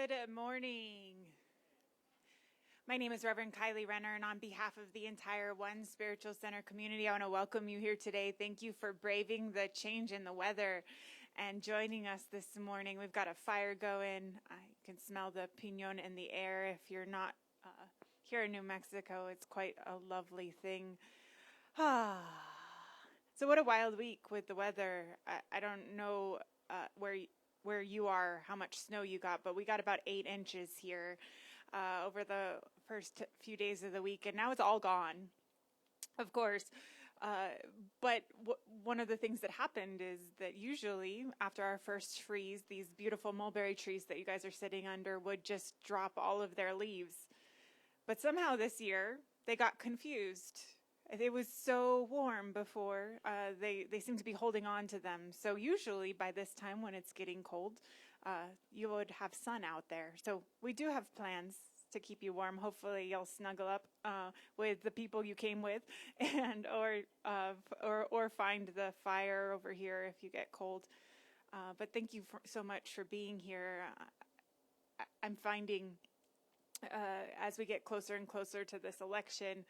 Good morning. My name is Reverend Kylie Renner, and on behalf of the entire One Spiritual Center community, I want to welcome you here today. Thank you for braving the change in the weather and joining us this morning. We've got a fire going. I can smell the pinon in the air. If you're not here in New Mexico, it's quite a lovely thing. So what a wild week with the weather. I don't know where you are, how much snow you got, but we got about 8 inches here over the first few days of the week, and now it's all gone, of course. But one of the things that happened is that usually after our first freeze, these beautiful mulberry trees that you guys are sitting under would just drop all of their leaves. But somehow this year, they got confused. It was so warm before, they seem to be holding on to them. So usually by this time when it's getting cold, you would have sun out there. So we do have plans to keep you warm. Hopefully you'll snuggle up with the people you came with, and or find the fire over here if you get cold. But thank you so much for being here. I'm finding as we get closer and closer to this election,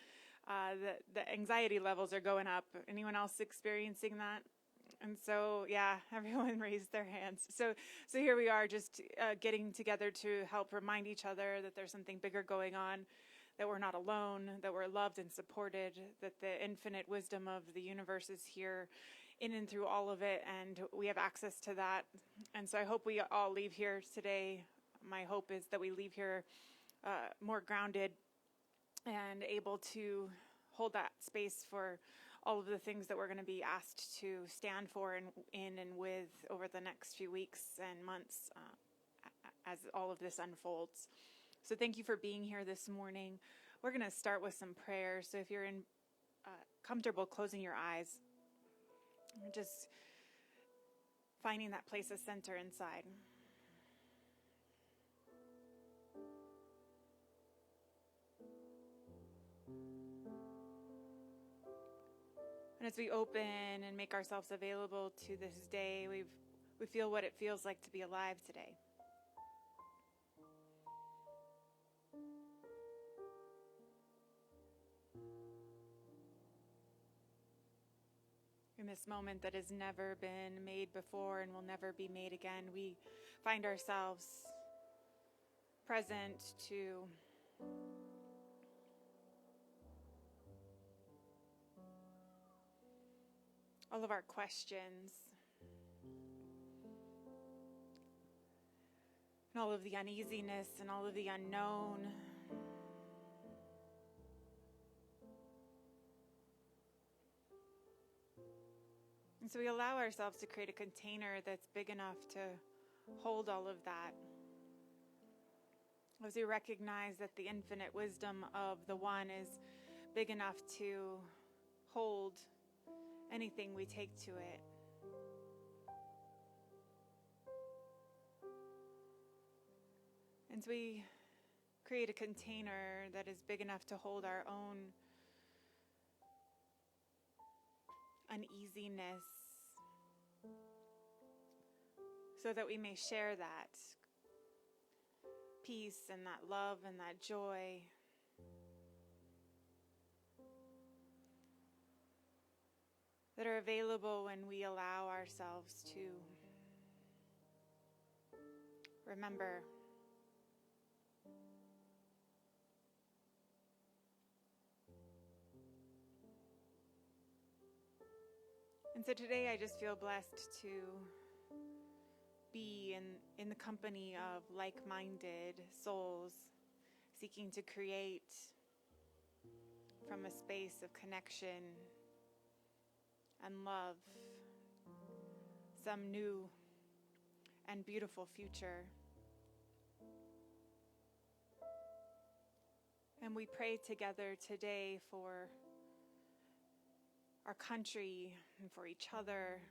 the anxiety levels are going up. Anyone else experiencing that? And so, yeah, everyone raised their hands. So here we are, just getting together to help remind each other that there's something bigger going on, that we're not alone, that we're loved and supported, that the infinite wisdom of the universe is here in and through all of it, and we have access to that. And so I hope we all leave here today. My hope is that we leave here more grounded and able to hold that space for all of the things that we're going to be asked to stand for in and with over the next few weeks and months as all of this unfolds. So thank you for being here this morning. We're going to start with some prayers. So if you're comfortable closing your eyes, just finding that place of center inside. And as we open and make ourselves available to this day, we feel what it feels like to be alive today. In this moment that has never been made before and will never be made again, we find ourselves present to all of our questions and all of the uneasiness and all of the unknown. And so we allow ourselves to create a container that's big enough to hold all of that. As we recognize that the infinite wisdom of the One is big enough to hold anything we take to it. And so we create a container that is big enough to hold our own uneasiness, so that we may share that peace and that love and that joy. That are available when we allow ourselves to remember. And so today I just feel blessed to be in the company of like-minded souls seeking to create from a space of connection and love some new and beautiful future. And we pray together today for our country and for each other.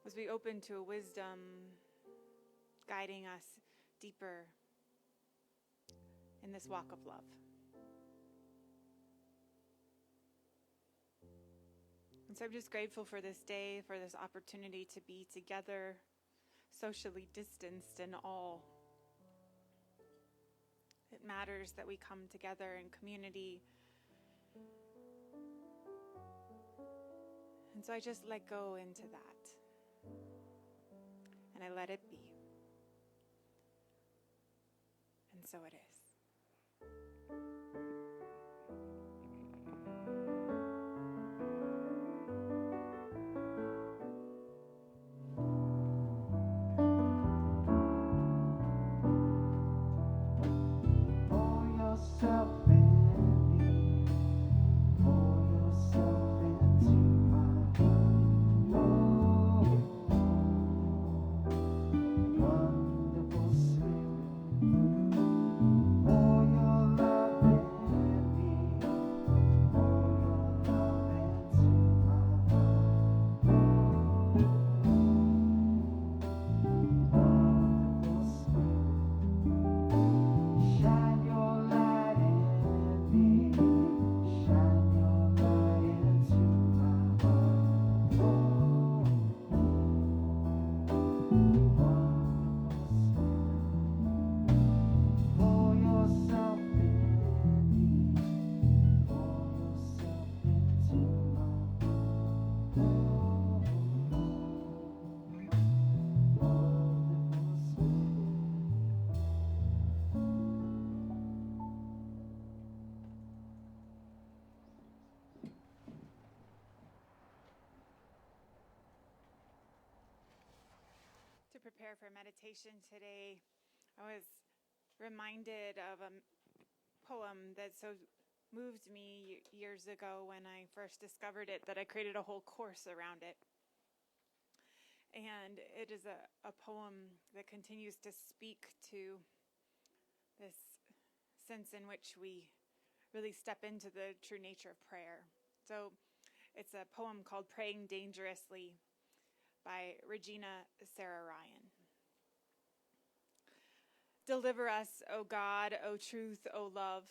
As we open to a wisdom guiding us deeper in this walk of love. And so I'm just grateful for this day, for this opportunity to be together, socially distanced and all. It matters that we come together in community. And so I just let go into that. And I let it be. And so it is. To prepare for meditation today, I was reminded of a poem that so moved me years ago when I first discovered it that I created a whole course around it. And it is a poem that continues to speak to this sense in which we really step into the true nature of prayer. So it's a poem called Praying Dangerously by Regina Sarah Ryan. Deliver us, O God, O truth, O love,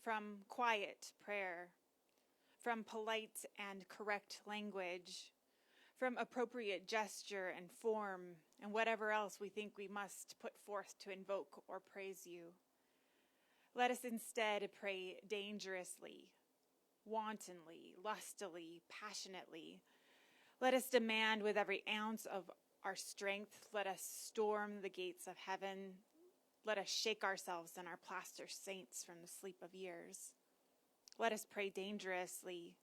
from quiet prayer, from polite and correct language, from appropriate gesture and form, and whatever else we think we must put forth to invoke or praise you. Let us instead pray dangerously, wantonly, lustily, passionately. Let us demand with every ounce of our strength. Let us storm the gates of heaven. Let us shake ourselves and our plaster saints from the sleep of years. Let us pray dangerously.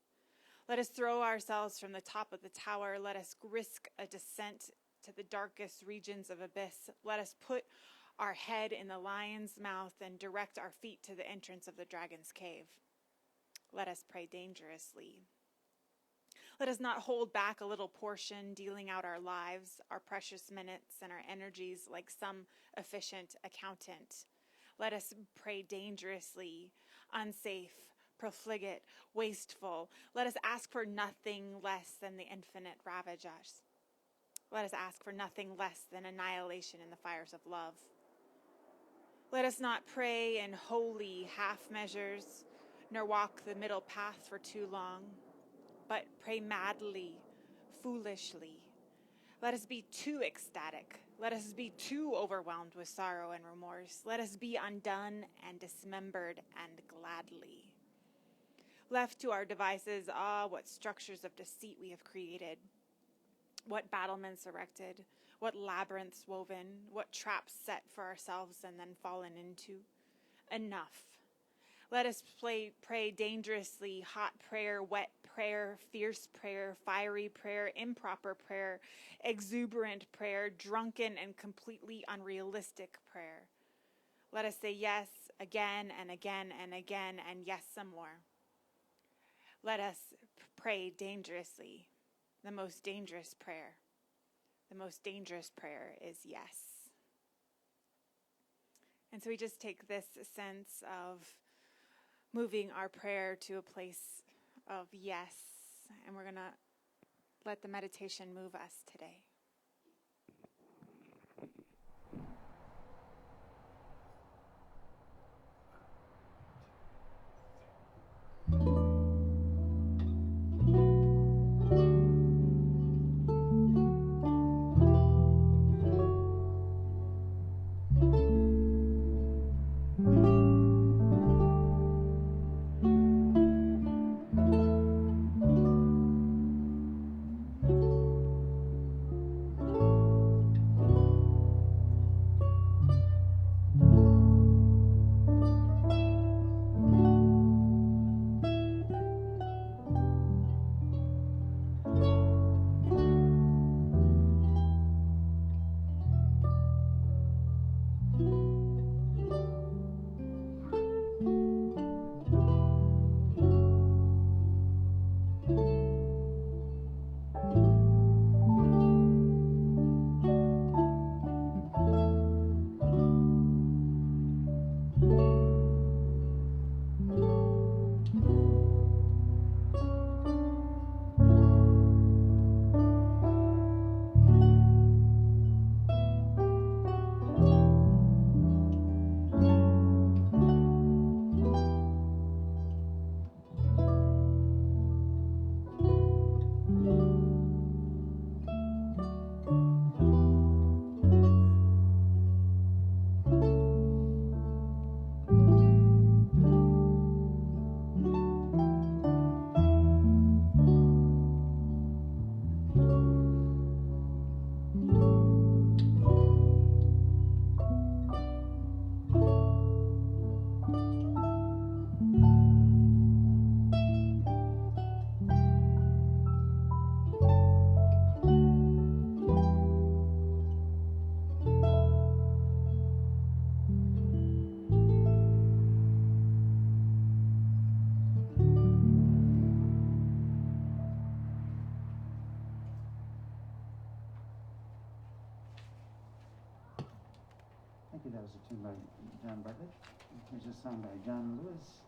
Let us throw ourselves from the top of the tower. Let us risk a descent to the darkest regions of abyss. Let us put our head in the lion's mouth and direct our feet to the entrance of the dragon's cave. Let us pray dangerously. Let us not hold back a little portion, dealing out our lives, our precious minutes, and our energies like some efficient accountant. Let us pray dangerously, unsafe, profligate, wasteful. Let us ask for nothing less than the infinite ravage us. Let us ask for nothing less than annihilation in the fires of love. Let us not pray in holy half measures, nor walk the middle path for too long, but pray madly, foolishly. Let us be too ecstatic. Let us be too overwhelmed with sorrow and remorse. Let us be undone and dismembered and gladly. Left to our devices, what structures of deceit we have created. What battlements erected, what labyrinths woven, what traps set for ourselves and then fallen into. Enough. Let us pray dangerously, hot prayer, wet prayer, fierce prayer, fiery prayer, improper prayer, exuberant prayer, drunken and completely unrealistic prayer. Let us say yes again and again and again, and yes some more. Let us pray dangerously, the most dangerous prayer. The most dangerous prayer is yes. And so we just take this sense of moving our prayer to a place of yes, and we're going to let the meditation move us today. was a tune by John Bartlett. Here's a song by John Lewis.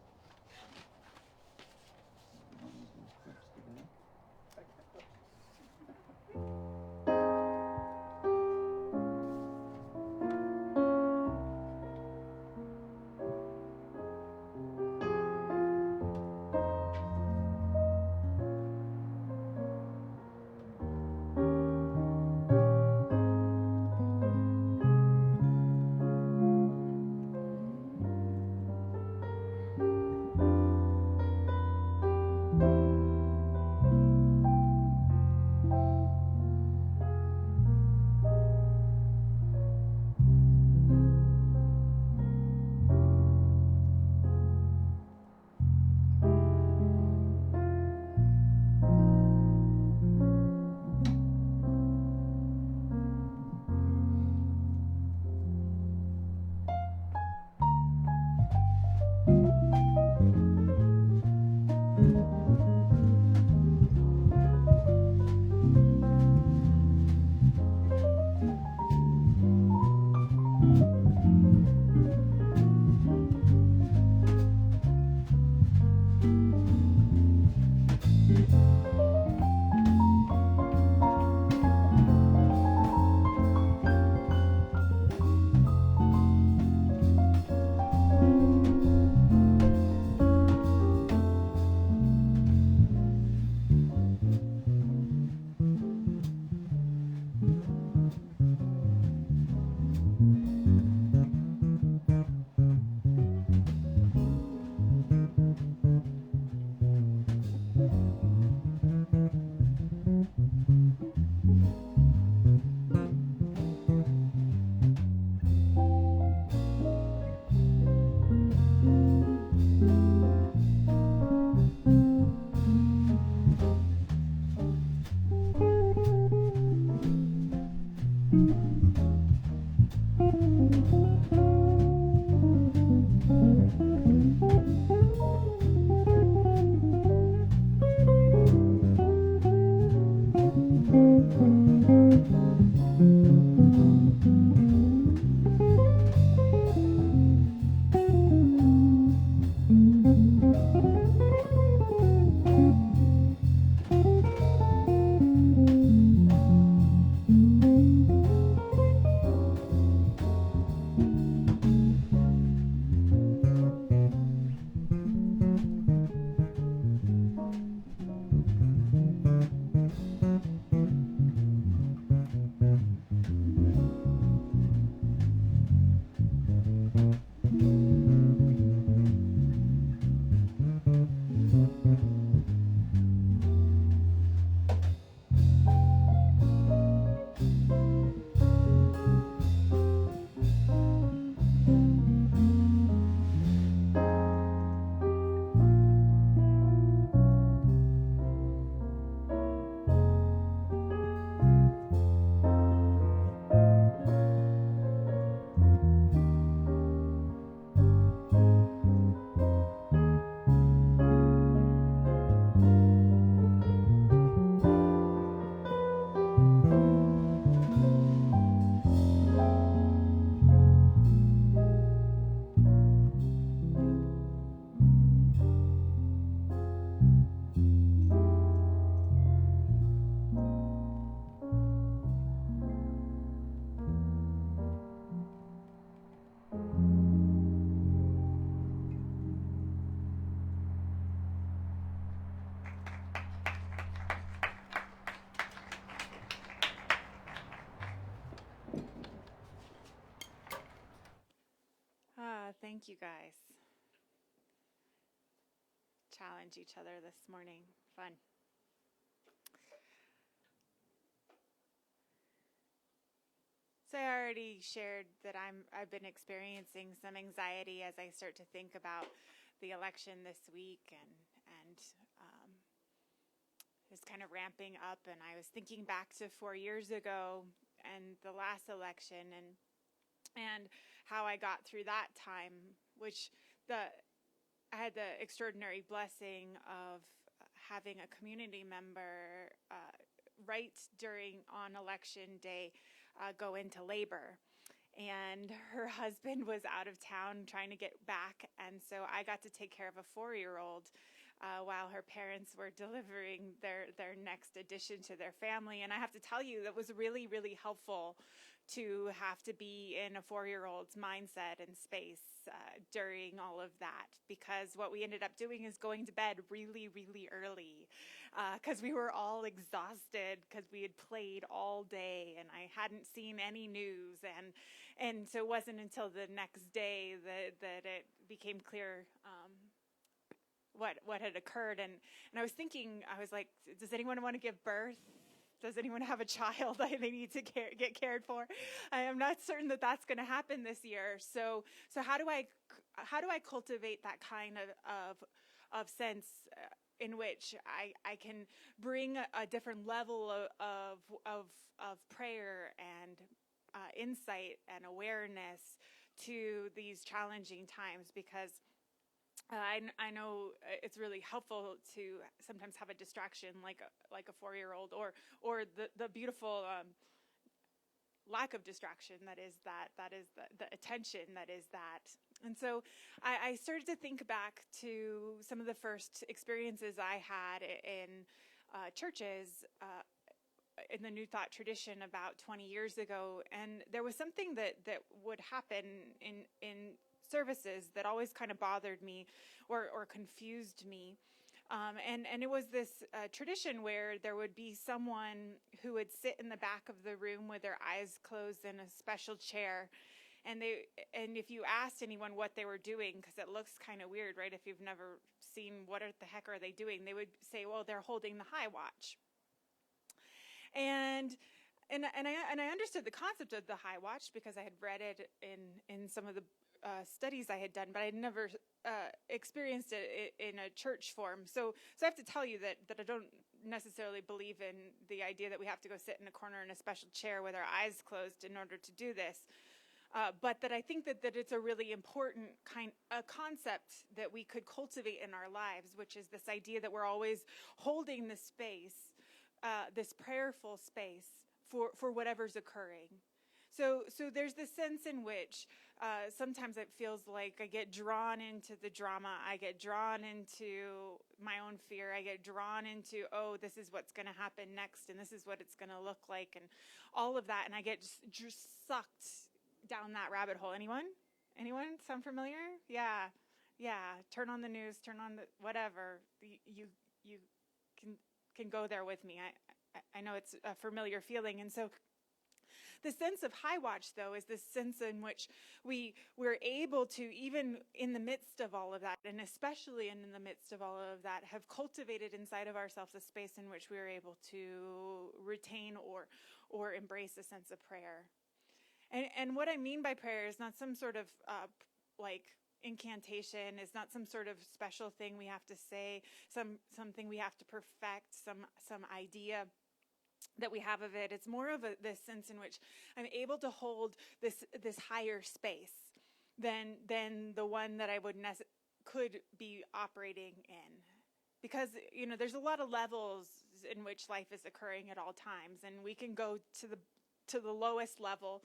Thank you guys. Challenge each other this morning. Fun. So I already shared that I've been experiencing some anxiety as I start to think about the election this week and it's kind of ramping up, and I was thinking back to 4 years ago and the last election and how I got through that time, which I had the extraordinary blessing of having a community member right on election day go into labor. and her husband was out of town trying to get back, and so I got to take care of a 4-year-old while her parents were delivering their next addition to their family. And I have to tell you, that was really, really helpful to have to be in a 4-year-old's mindset and space during all of that, because what we ended up doing is going to bed really, really early because we were all exhausted because we had played all day and I hadn't seen any news, and so it wasn't until the next day that it became clear what had occurred. And I was thinking, I was like, does anyone want to give birth? Does anyone have a child that they need to get cared for? I am not certain that that's going to happen this year. So how do I cultivate that kind of sense in which I can bring a different level of prayer and insight and awareness to these challenging times? Because I know it's really helpful to sometimes have a distraction like a 4-year-old, or the beautiful lack of distraction that is the attention that is that. And so I started to think back to some of the first experiences I had in churches in the New Thought tradition about 20 years ago, and there was something that would happen in services that always kind of bothered me or confused me. And it was this tradition where there would be someone who would sit in the back of the room with their eyes closed in a special chair. And if you asked anyone what they were doing, because it looks kind of weird, right? If you've never seen what the heck are they doing, they would say, well, they're holding the high watch. And I understood the concept of the high watch because I had read it in some of the studies I had done, but I had never experienced it in a church form. So I have to tell you that I don't necessarily believe in the idea that we have to go sit in a corner in a special chair with our eyes closed in order to do this. But that I think that it's a really important concept that we could cultivate in our lives, which is this idea that we're always holding this space, this prayerful space for whatever's occurring. So there's this sense in which sometimes it feels like I get drawn into the drama. I get drawn into my own fear. I get drawn into, oh, this is what's going to happen next, and this is what it's going to look like, and all of that. And I get just sucked down that rabbit hole. Anyone sound familiar? Yeah. Turn on the news, turn on the whatever. You can go there with me. I know it's a familiar feeling. And so the sense of high watch, though, is this sense in which we're able to, even in the midst of all of that, and especially in the midst of all of that, have cultivated inside of ourselves a space in which we are able to retain or embrace a sense of prayer. And what I mean by prayer is not some sort of like incantation, is not some sort of special thing we have to say, something we have to perfect, some idea that we have of it. It's more of this sense in which I'm able to hold this higher space than the one that I could be operating in, because there's a lot of levels in which life is occurring at all times, and we can go to the lowest level.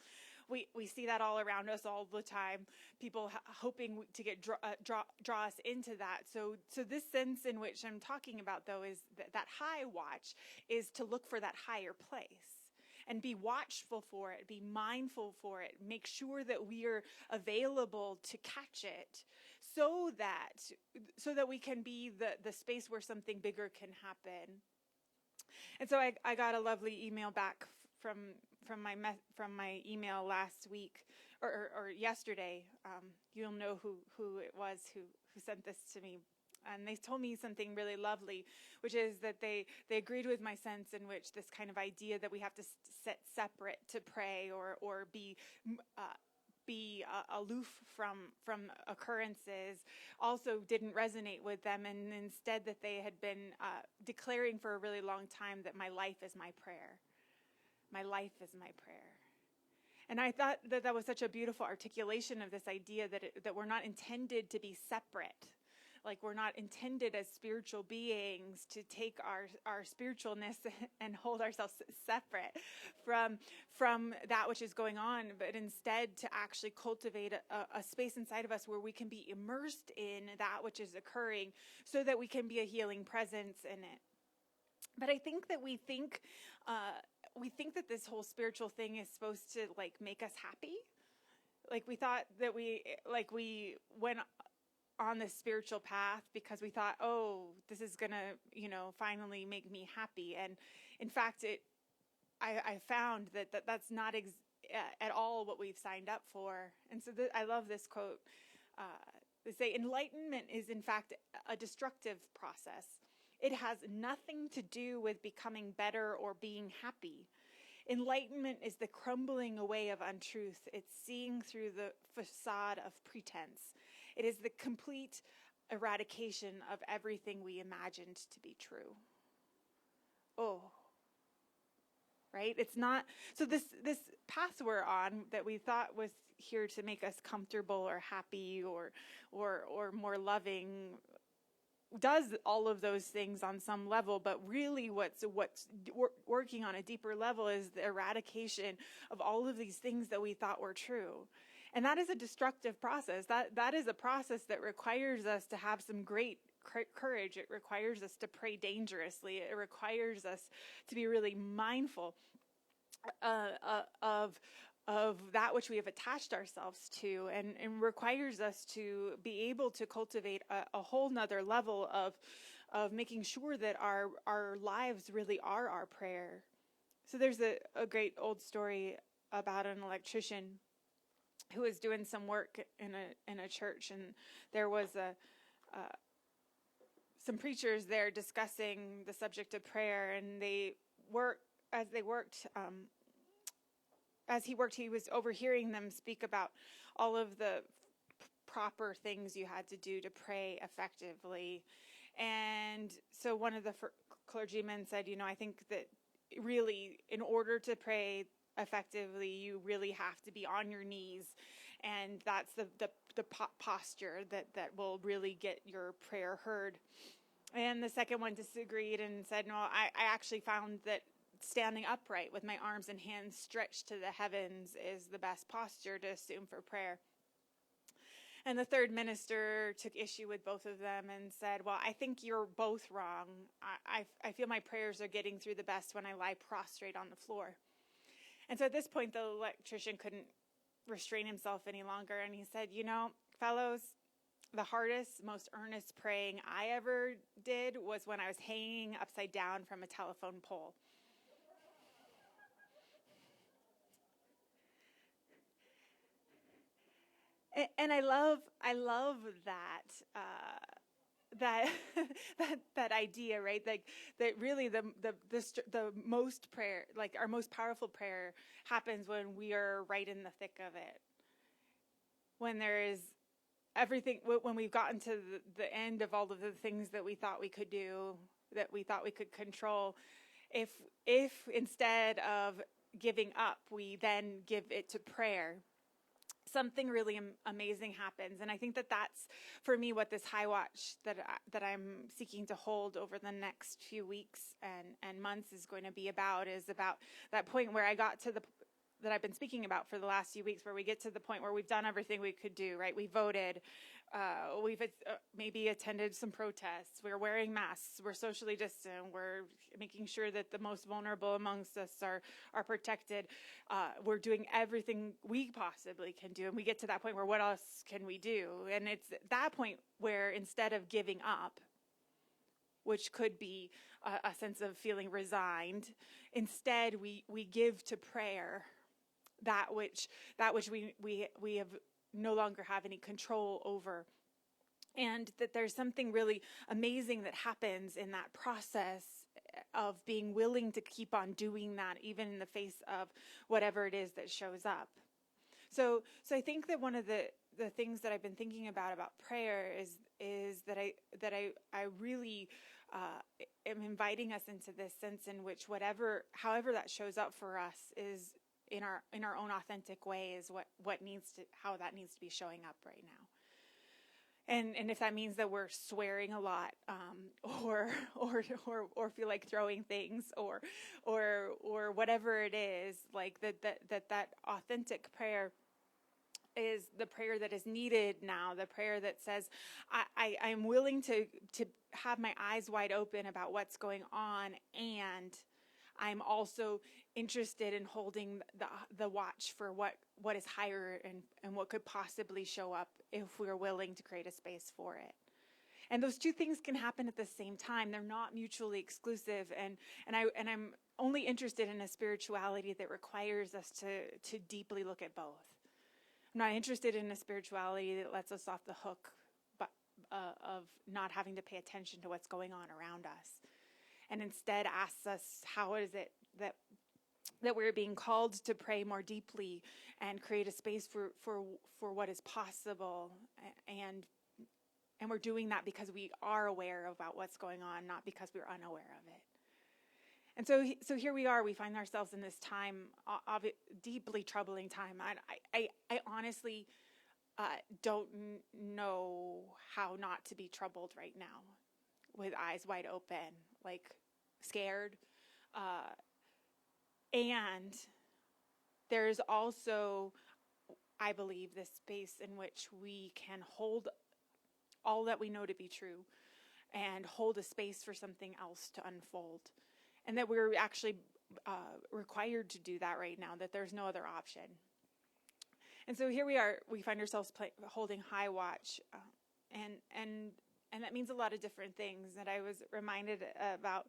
We see that all around us all the time. People hoping to get draw us into that. So this sense in which I'm talking about, though, is that high watch is to look for that higher place and be watchful for it, be mindful for it, make sure that we are available to catch it, so that we can be the space where something bigger can happen. And so I got a lovely email back from my email last week or yesterday. You'll know who it was who sent this to me, and they told me something really lovely, which is that they agreed with my sense in which this kind of idea that we have to sit separate to pray or be aloof from occurrences also didn't resonate with them, and instead that they had been declaring for a really long time that my life is my prayer. My life is my prayer. And I thought that was such a beautiful articulation of this idea that we're not intended to be separate. Like we're not intended as spiritual beings to take our spiritualness and hold ourselves separate from that which is going on, but instead to actually cultivate a space inside of us where we can be immersed in that which is occurring so that we can be a healing presence in it. But I think that we think that this whole spiritual thing is supposed to like make us happy. Like we thought that we went on this spiritual path because we thought, oh, this is gonna, finally make me happy. And in fact, I found that's not at all what we've signed up for. And so I love this quote. They say, enlightenment is in fact a destructive process. It has nothing to do with becoming better or being happy. Enlightenment is the crumbling away of untruth. It's seeing through the facade of pretense. It is the complete eradication of everything we imagined to be true. Oh, right? It's not. So this path we're on that we thought was here to make us comfortable or happy or more loving does all of those things on some level, but really what's working on a deeper level is the eradication of all of these things that we thought were true. And that is a destructive process. That is a process that requires us to have some great courage. It requires us to pray dangerously. It requires us to be really mindful of that which we have attached ourselves to, and requires us to be able to cultivate a whole nother level of making sure that our lives really are our prayer. So there's a great old story about an electrician who was doing some work in a church, and there was some preachers there discussing the subject of prayer, and as he worked, he was overhearing them speak about all of the proper things you had to do to pray effectively. And so one of the clergymen said, I think that really, in order to pray effectively, you really have to be on your knees. And that's the posture that will really get your prayer heard. And the second one disagreed and said, no, I actually found that standing upright with my arms and hands stretched to the heavens is the best posture to assume for prayer. And the third minister took issue with both of them and said, well, I think you're both wrong. I feel my prayers are getting through the best when I lie prostrate on the floor. And so at this point, the electrician couldn't restrain himself any longer. And he said, fellows, the hardest, most earnest praying I ever did was when I was hanging upside down from a telephone pole. And I love that idea, right? Like that really the most prayer, like our most powerful prayer, happens when we are right in the thick of it. When there is everything, when we've gotten to the end of all of the things that we thought we could do, that we thought we could control, if instead of giving up, we then give it to prayer, something really amazing happens. And I think that that's, for me, what this high watch that I'm seeking to hold over the next few weeks and months is going to be about, is about that point where I got to that I've been speaking about for the last few weeks, where we get to the point where we've done everything we could do, right? We voted, we've maybe attended some protests, we're wearing masks, we're socially distant, we're making sure that the most vulnerable amongst us are protected. We're doing everything we possibly can do, and we get to that point where what else can we do? And it's that point where instead of giving up, which could be a sense of feeling resigned, instead we give to prayer that which we have no longer have any control over. And that there's something really amazing that happens in that process of being willing to keep on doing that, even in the face of whatever it is that shows up. So I think that one of the things that I've been thinking about prayer is that I really am inviting us into this sense in which however that shows up for us is in our own authentic way, is how that needs to be showing up right now. And if that means that we're swearing a lot, or feel like throwing things, or whatever it is, like that authentic prayer is the prayer that is needed now, the prayer that says, I'm willing to have my eyes wide open about what's going on, and I'm also interested in holding the watch for what is higher and what could possibly show up if we're willing to create a space for it. And those two things can happen at the same time. They're not mutually exclusive. And I'm only interested in a spirituality that requires us to deeply look at both. I'm not interested in a spirituality that lets us off the hook of not having to pay attention to what's going on around us, and instead asks us, how is it that we're being called to pray more deeply and create a space for what is possible, and we're doing that because we are aware about what's going on, not because we're unaware of it. And so here we are. We find ourselves in this time, of deeply troubling time. I honestly don't know how not to be troubled right now, with eyes wide open, like scared. And there's also, I believe, this space in which we can hold all that we know to be true and hold a space for something else to unfold. And that we're actually required to do that right now, that there's no other option. And so here we are, we find ourselves holding high watch. And that means a lot of different things. And I was reminded about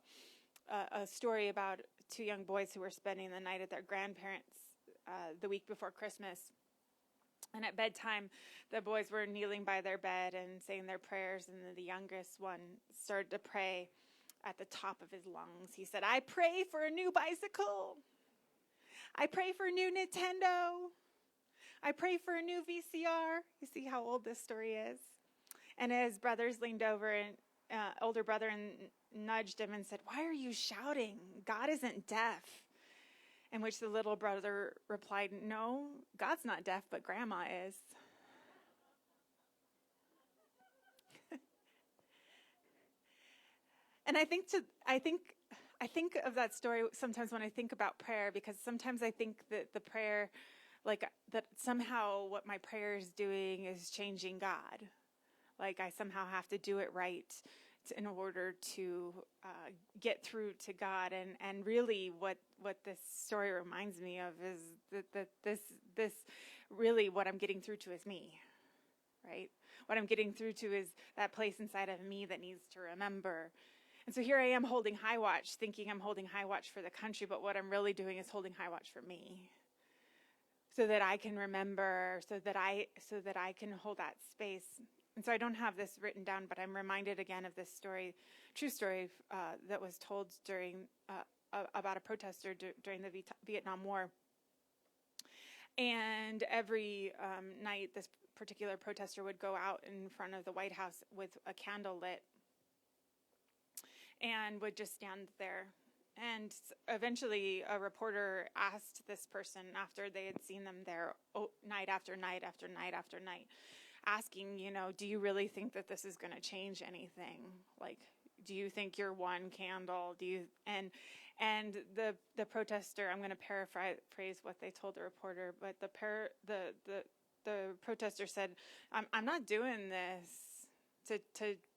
a story about two young boys who were spending the night at their grandparents' the week before Christmas. And at bedtime, the boys were kneeling by their bed and saying their prayers, and the youngest one started to pray at the top of his lungs. He said, I pray for a new bicycle. I pray for a new Nintendo. I pray for a new VCR. You see how old this story is? And his brothers leaned over, and older brother nudged him and said, why are you shouting? God isn't deaf. In which the little brother replied, no, God's not deaf, but Grandma is. And I think of that story sometimes when I think about prayer, because sometimes I think that the prayer, like that somehow what my prayer is doing is changing God. Like I somehow have to do it right in order to get through to God. And really what this story reminds me of is that this really what I'm getting through to is me, right? What I'm getting through to is that place inside of me that needs to remember. And so here I am holding high watch, thinking I'm holding high watch for the country, but what I'm really doing is holding high watch for me, so that I can remember, so that I can hold that space. And so I don't have this written down, but I'm reminded again of this story, true story, that was told about a protester during the Vietnam War. And every night, this particular protester would go out in front of the White House with a candle lit and would just stand there. And eventually a reporter asked this person, after they had seen them there night after night after night after night, asking, do you really think that this is going to change anything? Like, do you think you're one candle? And the protester, I'm going to paraphrase what they told the reporter, but the protester said, I'm not doing this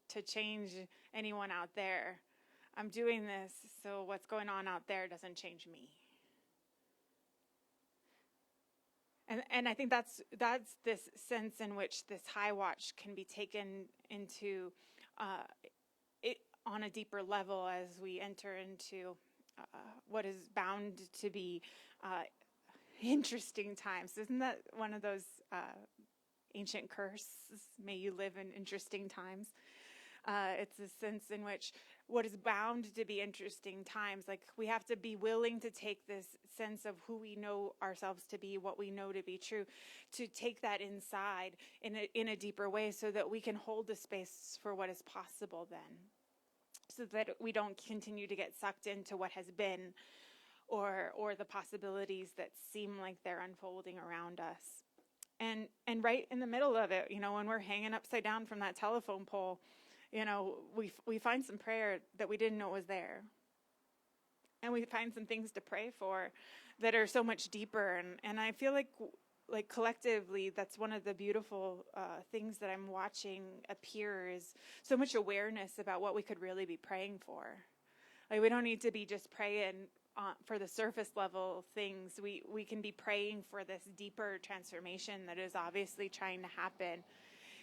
to change anyone out there. I'm doing this so what's going on out there doesn't change me. And I think that's this sense in which this high watch can be taken into it on a deeper level as we enter into what is bound to be interesting times. Isn't that one of those ancient curses? May you live in interesting times. It's a sense in which what is bound to be interesting times, like we have to be willing to take this sense of who we know ourselves to be, what we know to be true, to take that inside in a deeper way so that we can hold the space for what is possible then, so that we don't continue to get sucked into what has been or the possibilities that seem like they're unfolding around us. And right in the middle of it, when we're hanging upside down from that telephone pole, we find some prayer that we didn't know was there. And we find some things to pray for that are so much deeper. And I feel like collectively, that's one of the beautiful things that I'm watching appear is so much awareness about what we could really be praying for. Like, we don't need to be just praying for the surface level things. We can be praying for this deeper transformation that is obviously trying to happen.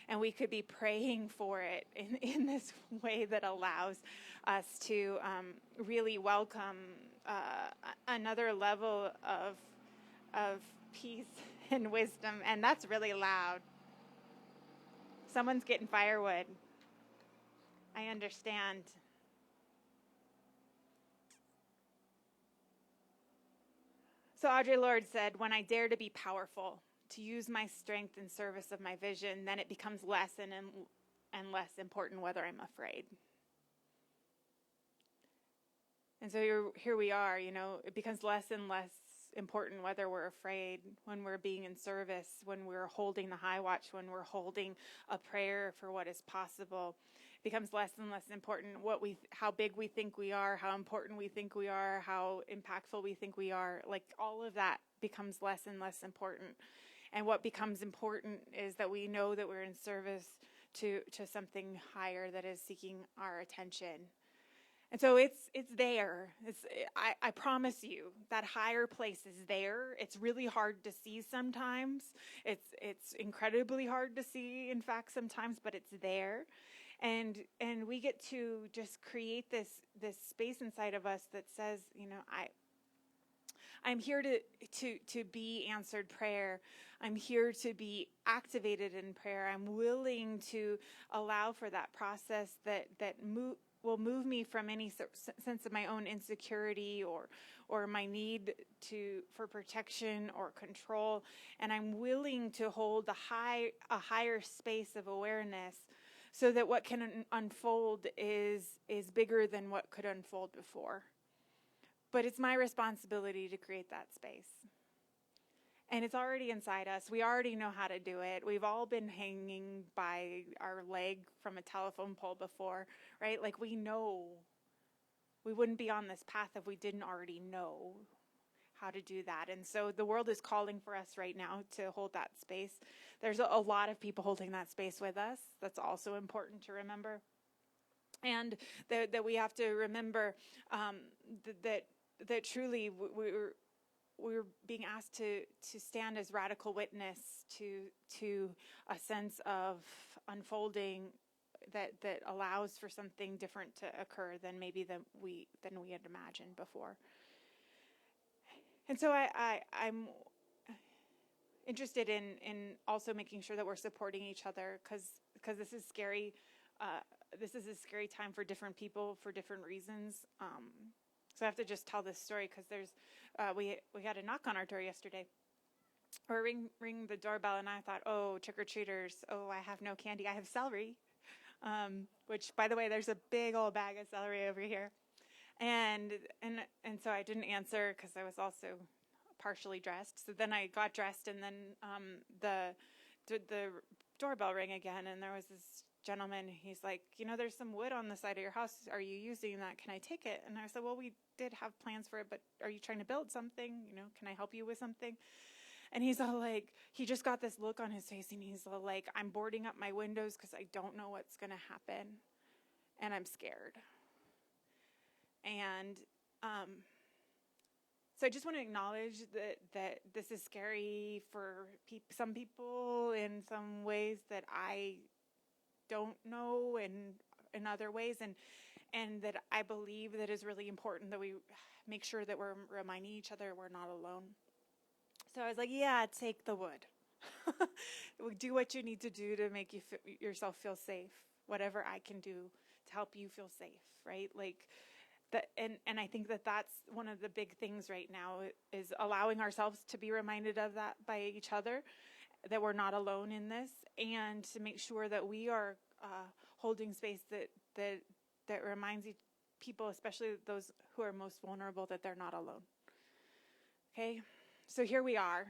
And we could be praying for it in this way that allows us to really welcome another level of peace and wisdom. And that's really loud. Someone's getting firewood. I understand. So Audre Lorde said, when I dare to be powerful, to use my strength in service of my vision, then it becomes less and less important whether I'm afraid. And so here we are, it becomes less and less important whether we're afraid, when we're being in service, when we're holding the high watch, when we're holding a prayer for what is possible. It becomes less and less important how big we think we are, how important we think we are, how impactful we think we are. Like, all of that becomes less and less important. And what becomes important is that we know that we're in service to something higher that is seeking our attention. And so it's there. I promise you that higher place is there. It's really hard to see sometimes. It's incredibly hard to see, in fact, sometimes, but it's there. And we get to just create this space inside of us that says, I'm here to be answered prayer. I'm here to be activated in prayer. I'm willing to allow for that process that will move me from any sense of my own insecurity or my need for protection or control. And I'm willing to hold a higher space of awareness so that what can unfold is bigger than what could unfold before. But it's my responsibility to create that space. And it's already inside us. We already know how to do it. We've all been hanging by our leg from a telephone pole before, right? Like, we know. We wouldn't be on this path if we didn't already know how to do that. And so the world is calling for us right now to hold that space. There's a lot of people holding that space with us. That's also important to remember. And that we have to remember that truly we're being asked to stand as radical witness to a sense of unfolding that allows for something different to occur than we had imagined before. And so I'm interested in also making sure that we're supporting each other because this is scary. This is a scary time for different people for different reasons. So I have to just tell this story because we had a knock on our door yesterday. Or ring the doorbell, and I thought, oh, trick-or-treaters. Oh, I have no candy. I have celery. Which, by the way, there's a big old bag of celery over here. And so I didn't answer because I was also partially dressed. So then I got dressed, and then the doorbell rang again, and there was this gentleman. He's like, there's some wood on the side of your house. Are you using that? Can I take it? And I said, well, we did have plans for it, but are you trying to build something? Can I help you with something? And he's all like, he just got this look on his face, and he's all like, I'm boarding up my windows because I don't know what's going to happen, and I'm scared. And so I just want to acknowledge that this is scary for some people in some ways that I don't know, and in other ways, and that I believe that is really important that we make sure that we're reminding each other we're not alone. So I was like, yeah, take the wood. Do what you need to do to make yourself feel safe. Whatever I can do to help you feel safe, right? Like that, and I think that that's one of the big things right now is allowing ourselves to be reminded of that by each other, that we're not alone in this, and to make sure that we are holding space that reminds people, especially those who are most vulnerable, that they're not alone. Okay, so here we are.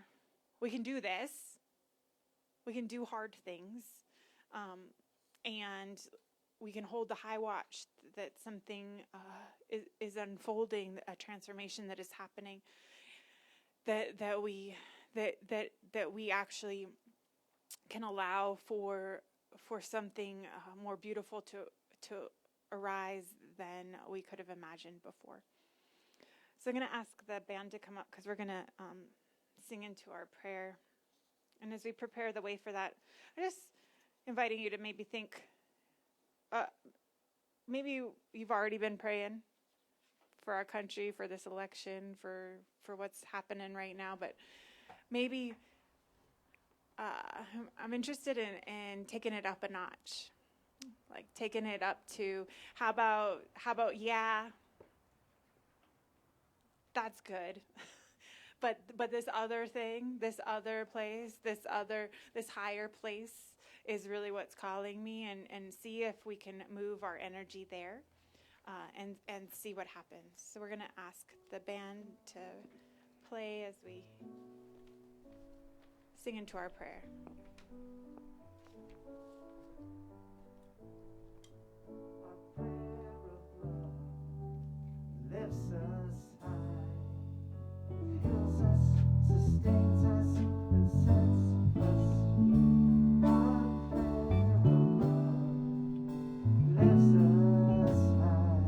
We can do this. We can do hard things, and we can hold the high watch that something is unfolding, a transformation that is happening, that we actually can allow for something more beautiful to arise than we could have imagined before. So I'm going to ask the band to come up because we're going to sing into our prayer. And as we prepare the way for that, I'm just inviting you to maybe think, maybe you've already been praying for our country, for this election, for what's happening right now, but maybe I'm interested in taking it up a notch, like taking it up to, how about yeah, that's good. But this other thing, this other place, this higher place is really what's calling me, and see if we can move our energy there, and see what happens. So we're going to ask the band to play as we sing into our prayer. Our prayer of love lifts us high, heals us, sustains us, and sets us. Our prayer of love lifts us high,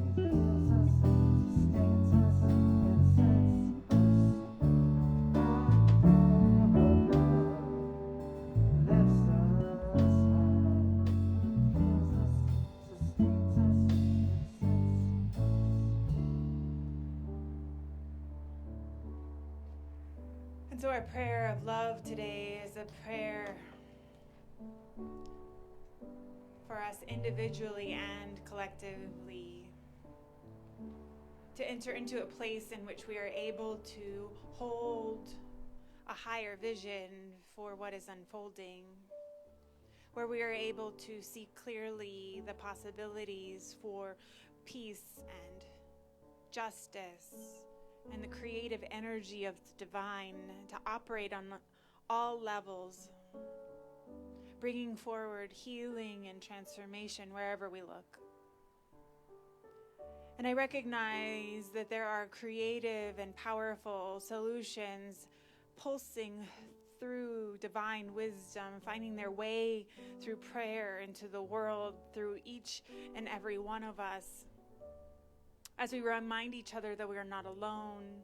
it heals us, sustains us, and sets us. Our prayer of love lifts us high, heals us, sustains us, and sets us. And so our prayer of love today is a prayer for us individually and collectively to enter into a place in which we are able to hold a higher vision for what is unfolding, where we are able to see clearly the possibilities for peace and justice and the creative energy of the divine to operate on all levels, bringing forward healing and transformation wherever we look. And I recognize that there are creative and powerful solutions pulsing through divine wisdom, finding their way through prayer into the world, through each and every one of us, as we remind each other that we are not alone,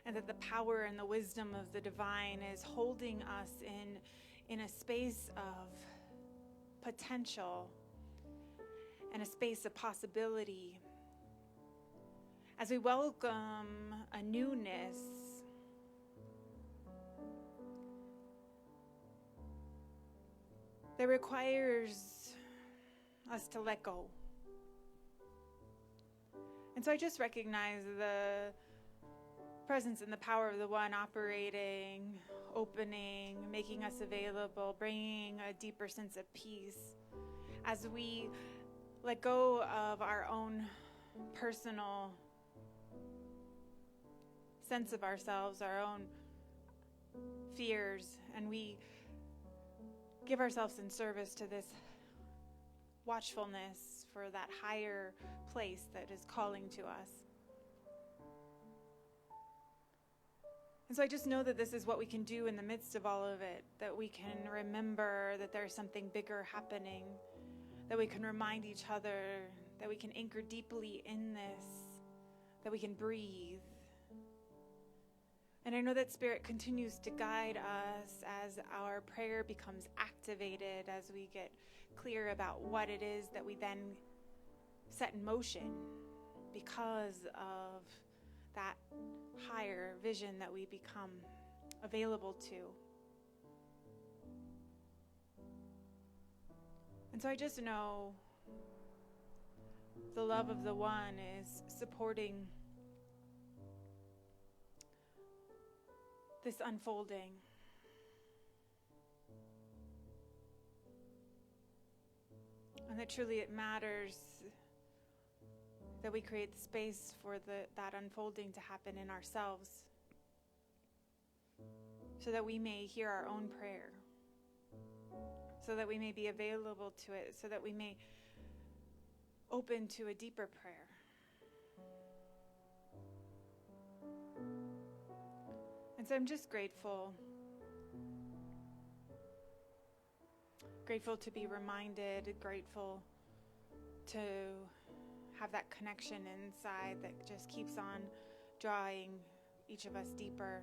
and that the power and the wisdom of the divine is holding us in a space of potential and a space of possibility. As we welcome a newness, that requires us to let go. And so I just recognize the presence and the power of the one operating, opening, making us available, bringing a deeper sense of peace as we let go of our own personal sense of ourselves, our own fears, and we give ourselves in service to this watchfulness for that higher place that is calling to us. And so I just know that this is what we can do in the midst of all of it, that we can remember that there's something bigger happening, that we can remind each other, that we can anchor deeply in this, that we can breathe. And I know that Spirit continues to guide us as our prayer becomes activated, as we get clear about what it is that we then set in motion because of that higher vision that we become available to. And so I just know the love of the one is supporting this unfolding. And that truly it matters that we create the space for that unfolding to happen in ourselves, so that we may hear our own prayer so that we may be available to it, so that we may open to a deeper prayer. And so I'm just grateful to be reminded, grateful to have that connection inside that just keeps on drawing each of us deeper.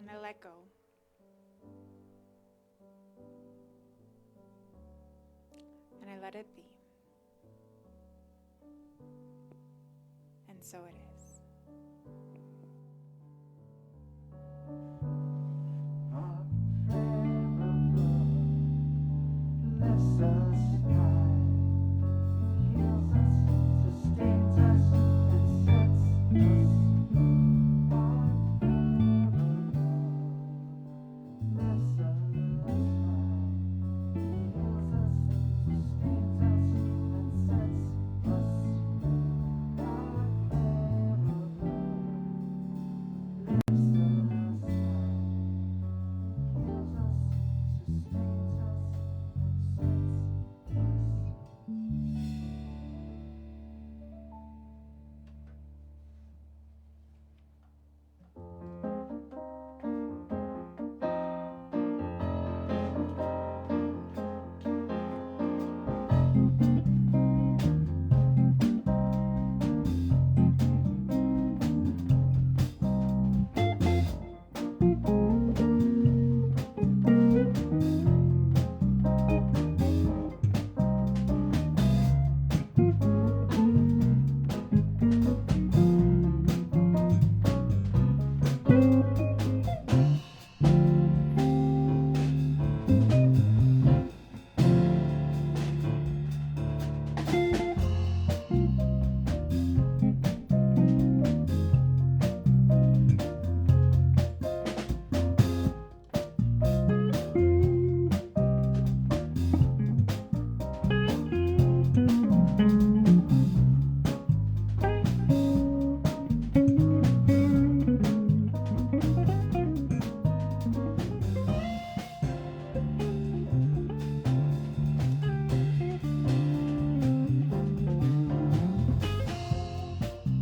And I let go. And I let it be. And so it is. Our prayer above lifts us high, heals us, sustains us, and sets us. Our prayer above lifts us high, heals us, sustains us, and sets us. Our prayer above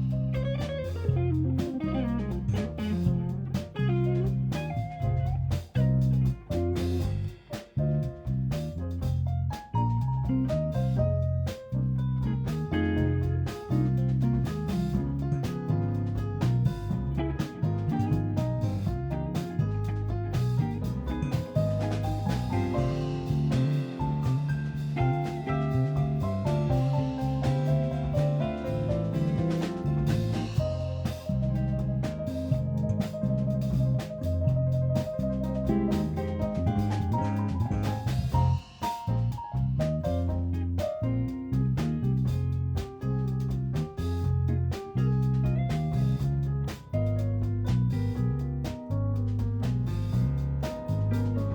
lifts us high,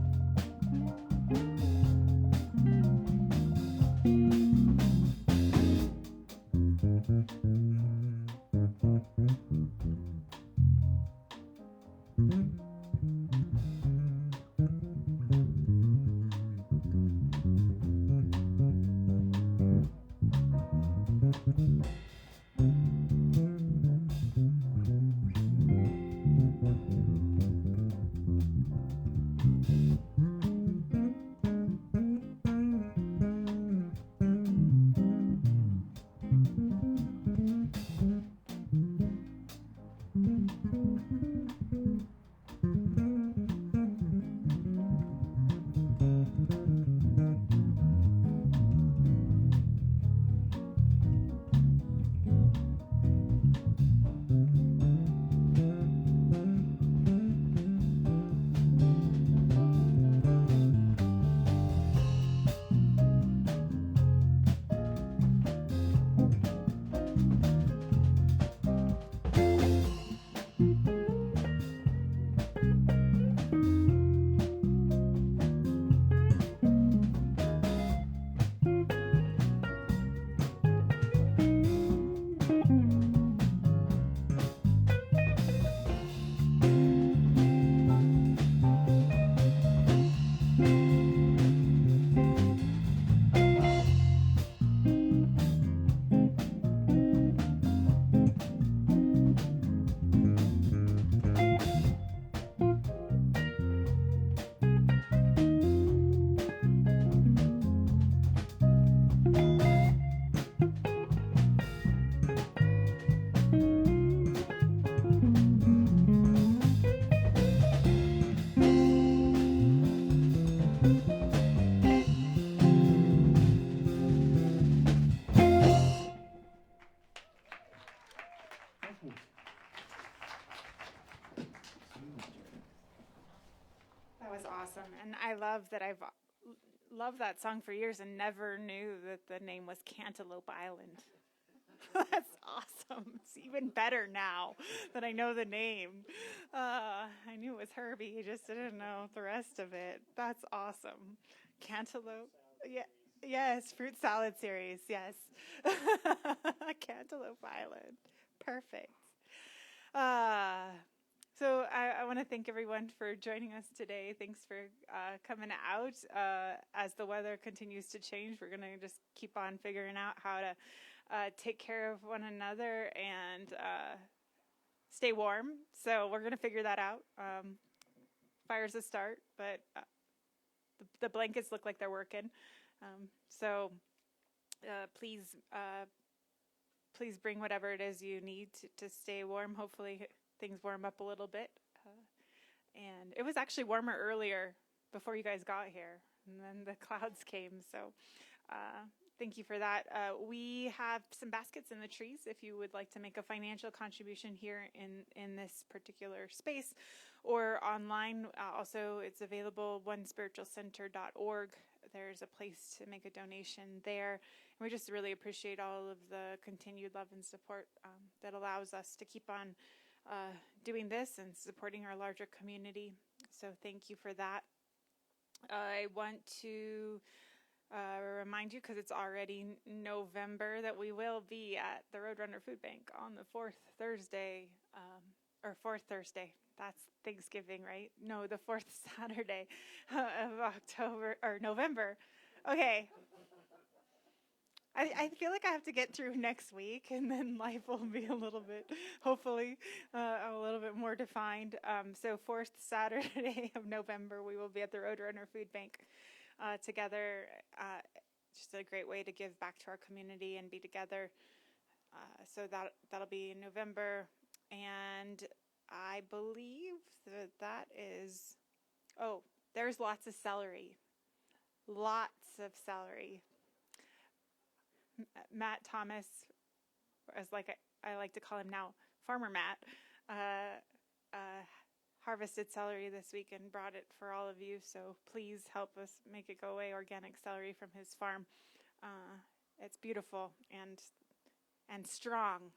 heals us, sustains us, and sets us. was awesome. And I love that I've loved that song for years and never knew that the name was Cantaloupe Island. That's awesome. It's even better now that I know the name. I knew it was Herbie. I just didn't know the rest of it. That's awesome. Cantaloupe. Yeah. Yes, fruit salad series. Yes. Cantaloupe Island. Perfect. So I want to thank everyone for joining us today. Thanks for coming out. As the weather continues to change, we're going to just keep on figuring out how to take care of one another and stay warm. So we're going to figure that out. Fire's a start, but the blankets look like they're working. So please bring whatever it is you need to stay warm. Hopefully things warm up a little bit. And it was actually warmer earlier before you guys got here, and then the clouds came. So thank you for that. We have some baskets in the trees if you would like to make a financial contribution here in this particular space or online. Also, it's available onespiritualcenter.org. There's a place to make a donation there. And we just really appreciate all of the continued love and support that allows us to keep on doing this and supporting our larger community. So thank you for that. I want to remind you, because it's already November, that we will be at the Roadrunner Food Bank on the fourth Thursday. That's Thanksgiving, right? No, the fourth Saturday of October or November. Okay. I feel like I have to get through next week, and then life will be a little bit, hopefully, a little bit more defined. So fourth Saturday of November, we will be at the Roadrunner Food Bank together. Just a great way to give back to our community and be together. So that'll be in November. And I believe that is, there's lots of celery. Lots of celery. Matt Thomas, as I like to call him now, Farmer Matt, harvested celery this week and brought it for all of you. So please help us make it go away. Organic celery from his farm. It's beautiful and strong.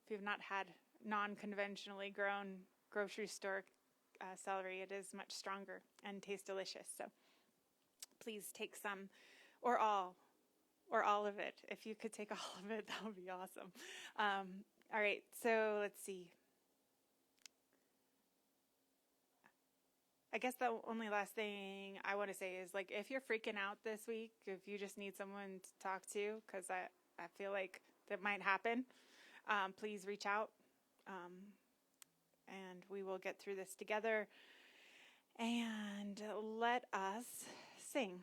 If you've not had non-conventionally grown grocery store celery, it is much stronger and tastes delicious. So please take some or all of it. If you could take all of it, that would be awesome. All right, so let's see. I guess the only last thing I want to say is, if you're freaking out this week, if you just need someone to talk to, because I feel like that might happen, please reach out, and we will get through this together. And let us sing.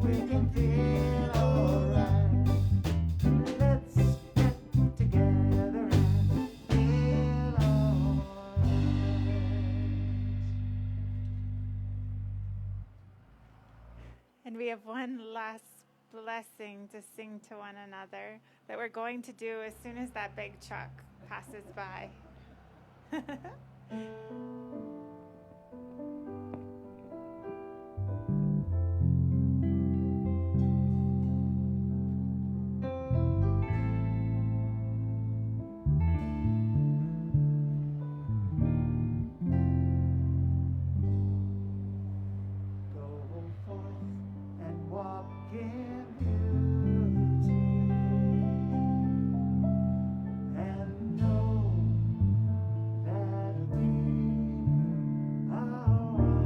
we can feel alright. Let's get together and feel alright. And we have one last blessing to sing to one another that we're going to do as soon as that big truck passes by. Go forth and walk in beauty, and know that we are one.